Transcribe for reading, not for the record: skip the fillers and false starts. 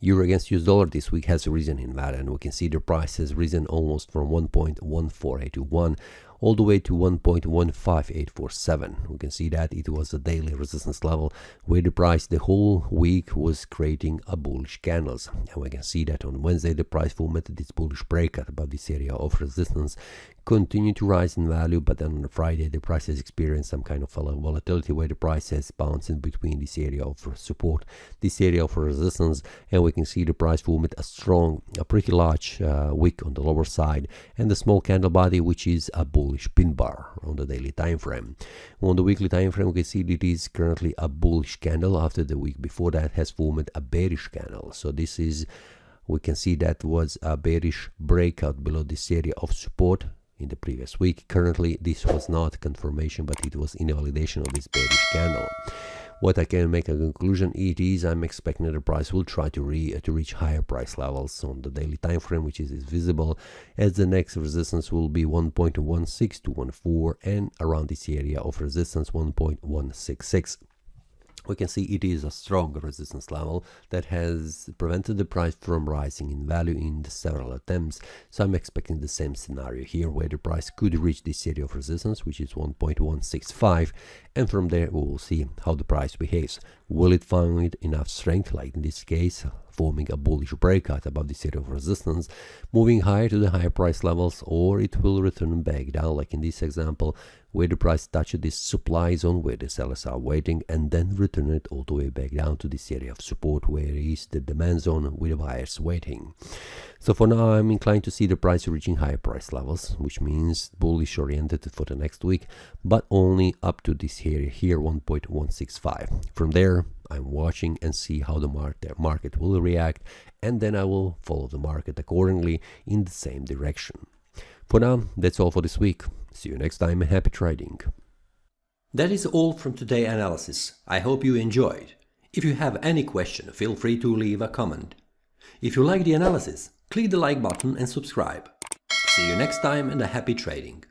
Euro against US dollar this week has risen in value, and we can see the price has risen almost from 1.14821 all the way to 1.15847. We can see that it was a daily resistance level where the price the whole week was creating a bullish candles, and we can see that on Wednesday the price formed this bullish breakout above this area of resistance, continued to rise in value, but then on Friday the price has experienced some kind of volatility where the price has bounced in between this area of support, this area of resistance, and we can see the price formed a pretty large wick on the lower side and the small candle body which is a bullish pin bar on the daily time frame. On the weekly time frame, we can see it is currently a bullish candle after the week before that has formed a bearish candle. So this is, we can see that was a bearish breakout below this area of support in the previous week. Currently this was not confirmation, but it was invalidation of this bearish candle. What I can make a conclusion it is I'm expecting that the price will try to reach higher price levels on the daily time frame, which is visible, as the next resistance will be 1.16214 and around this area of resistance 1.166. We can see it is a strong resistance level that has prevented the price from rising in value in the several attempts. So I'm expecting the same scenario here where the price could reach this area of resistance, which is 1.165, and from there we will see how the price behaves. Will it find enough strength, like in this case, forming a bullish breakout above this area of resistance, moving higher to the higher price levels, or it will return back down, like in this example, where the price touched this supply zone where the sellers are waiting, and then return it all the way back down to this area of support where is the demand zone with the buyers waiting. So for now I'm inclined to see the price reaching higher price levels, which means bullish oriented for the next week, but only up to this area here, 1.165. From there I'm watching and see how the market will react, and then I will follow the market accordingly in the same direction. For now, that's all for this week. See you next time and happy trading. That is all from today's analysis. I hope you enjoyed. If you have any question, feel free to leave a comment. If you like the analysis, click the like button and subscribe. See you next time and a happy trading.